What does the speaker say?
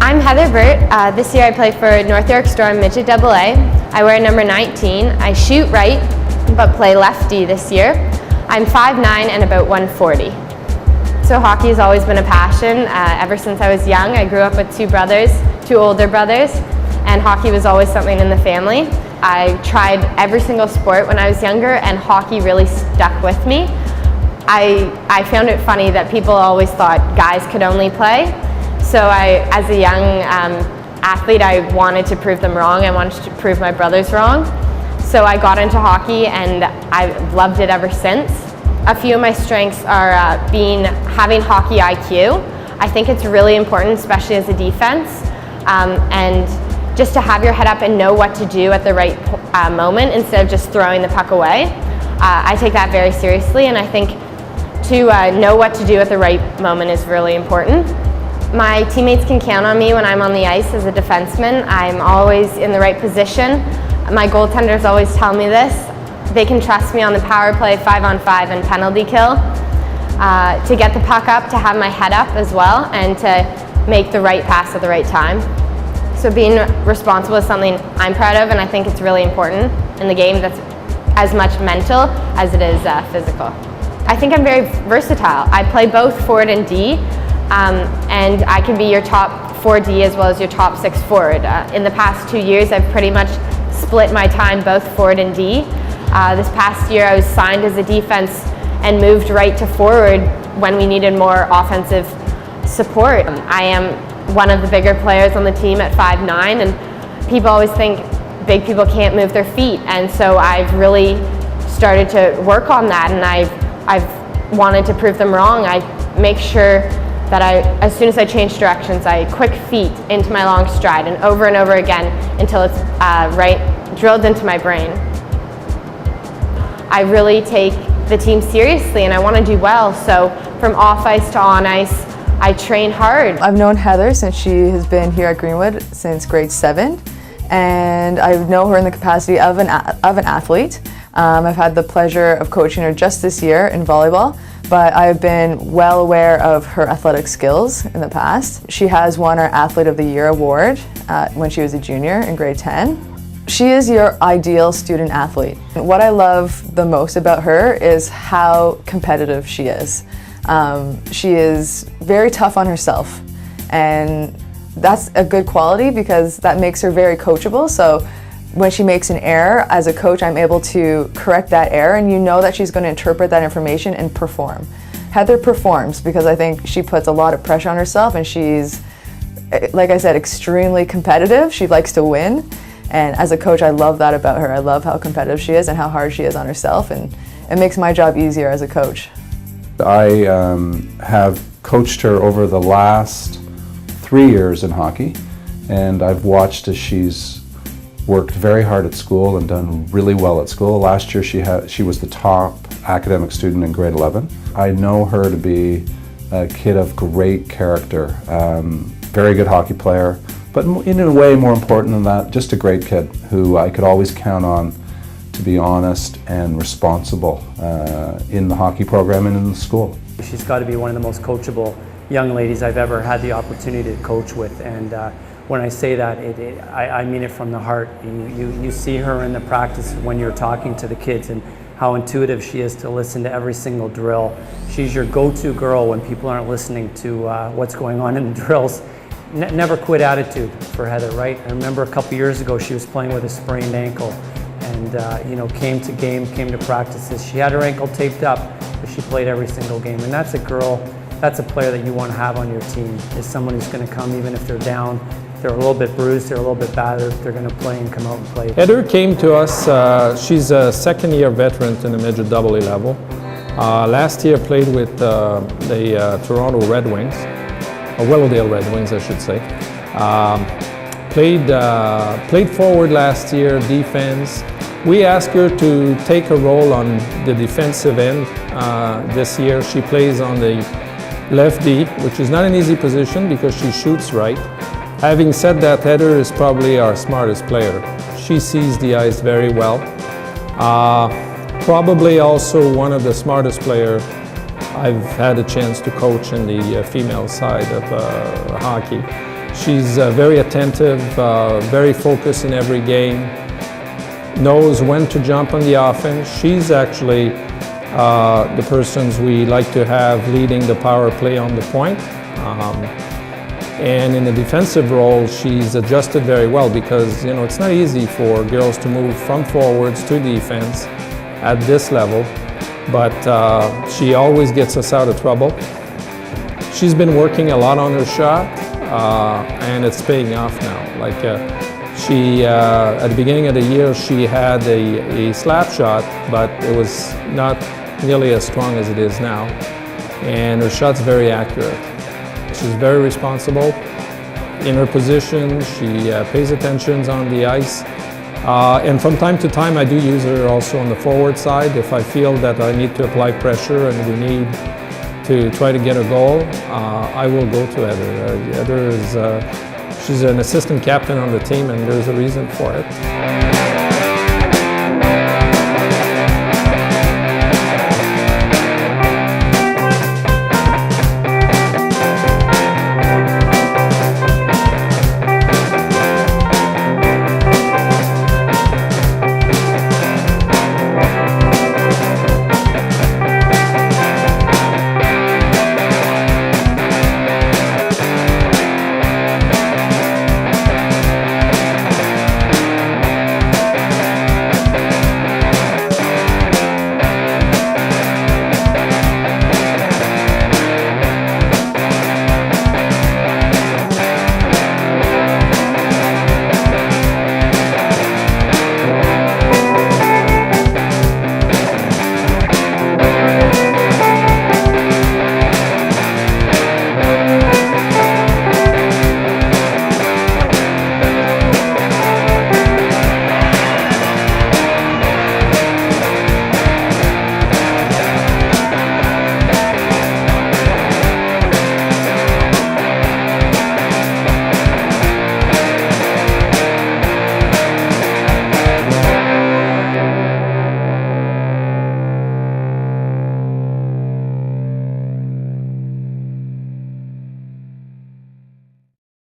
I'm Heather Burt. This year I play for North York Storm Midget AA. I wear number 19. I shoot right, but play lefty this year. I'm 5'9" and about 140. So hockey has always been a passion. Ever since I was young, I grew up with two older brothers, and hockey was always something in the family. I tried every single sport when I was younger, and hockey really stuck with me. I found it funny that people always thought guys could only play. So as a young athlete, I wanted to prove them wrong. I wanted to prove my brothers wrong. So I got into hockey, and I've loved it ever since. A few of my strengths are having hockey IQ. I think it's really important, especially as a defense, and just to have your head up and know what to do at the right moment instead of just throwing the puck away. I take that very seriously, and I think to know what to do at the right moment is really important. My teammates can count on me when I'm on the ice as a defenseman. I'm always in the right position. My goaltenders always tell me this. They can trust me on the power play, 5-on-5, and penalty kill to get the puck up, to have my head up as well, and to make the right pass at the right time. So being responsible is something I'm proud of, and I think it's really important in the game that's as much mental as it is physical. I think I'm very versatile. I play both forward and D. And I can be your top 4D as well as your top 6 forward. In the past 2 years, I've pretty much split my time both forward and D. This past year, I was signed as a defense and moved right to forward when we needed more offensive support. I am one of the bigger players on the team at 5'9", and people always think big people can't move their feet. And so I've really started to work on that, and I've wanted to prove them wrong. I make sure that as soon as I change directions, I quick feet into my long stride and over again until it's drilled into my brain. I really take the team seriously, and I want to do well, so from off ice to on ice, I train hard. I've known Heather since she has been here at Greenwood since grade 7, and I know her in the capacity of an athlete. I've had the pleasure of coaching her just this year in volleyball, but I've been well aware of her athletic skills in the past. She has won our Athlete of the Year award when she was a junior in grade 10. She is your ideal student athlete. What I love the most about her is how competitive she is. She is very tough on herself, and that's a good quality because that makes her very coachable. So when she makes an error, as a coach, I'm able to correct that error, and you know that she's going to interpret that information and perform. Heather performs because I think she puts a lot of pressure on herself, and she's, like I said, extremely competitive. She likes to win, and as a coach, I love that about her. I love how competitive she is and how hard she is on herself, and it makes my job easier as a coach. I have coached her over the last 3 years in hockey, and I've watched as she's worked very hard at school and done really well at school. Last year she was the top academic student in grade 11. I know her to be a kid of great character, very good hockey player, but in a way more important than that, just a great kid who I could always count on to be honest and responsible in the hockey program and in the school. She's got to be one of the most coachable young ladies I've ever had the opportunity to coach with, and when I say that, I mean it from the heart. You see her in the practice when you're talking to the kids and how intuitive she is to listen to every single drill. She's your go-to girl when people aren't listening to what's going on in the drills. Never quit attitude for Heather, right? I remember a couple years ago she was playing with a sprained ankle, and came to came to practices. She had her ankle taped up, but she played every single game. And that's a girl, that's a player that you want to have on your team, is someone who's going to come even if they're down. They're a little bit bruised, they're a little bit battered, they're going to play and come out and play. Heather came to us, she's a second-year veteran in the midget AA level. Last year played with the Toronto Red Wings, or Willowdale Red Wings I should say. Played forward last year, defense. We asked her to take a role on the defensive end this year. She plays on the left D, which is not an easy position because she shoots right. Having said that, Heather is probably our smartest player. She sees the ice very well. Probably also one of the smartest players I've had a chance to coach in the female side of hockey. She's very attentive, very focused in every game, knows when to jump on the offense. She's actually the persons we like to have leading the power play on the point. And in the defensive role, she's adjusted very well because, you know, it's not easy for girls to move from forwards to defense at this level, but she always gets us out of trouble. She's been working a lot on her shot, and it's paying off now. Like at the beginning of the year, she had a slap shot, but it was not nearly as strong as it is now, and her shot's very accurate. She's very responsible in her position. She pays attention on the ice. And from time to time, I do use her also on the forward side. If I feel that I need to apply pressure and we need to try to get a goal, I will go to Heather. Heather is, she's an assistant captain on the team, and there's a reason for it.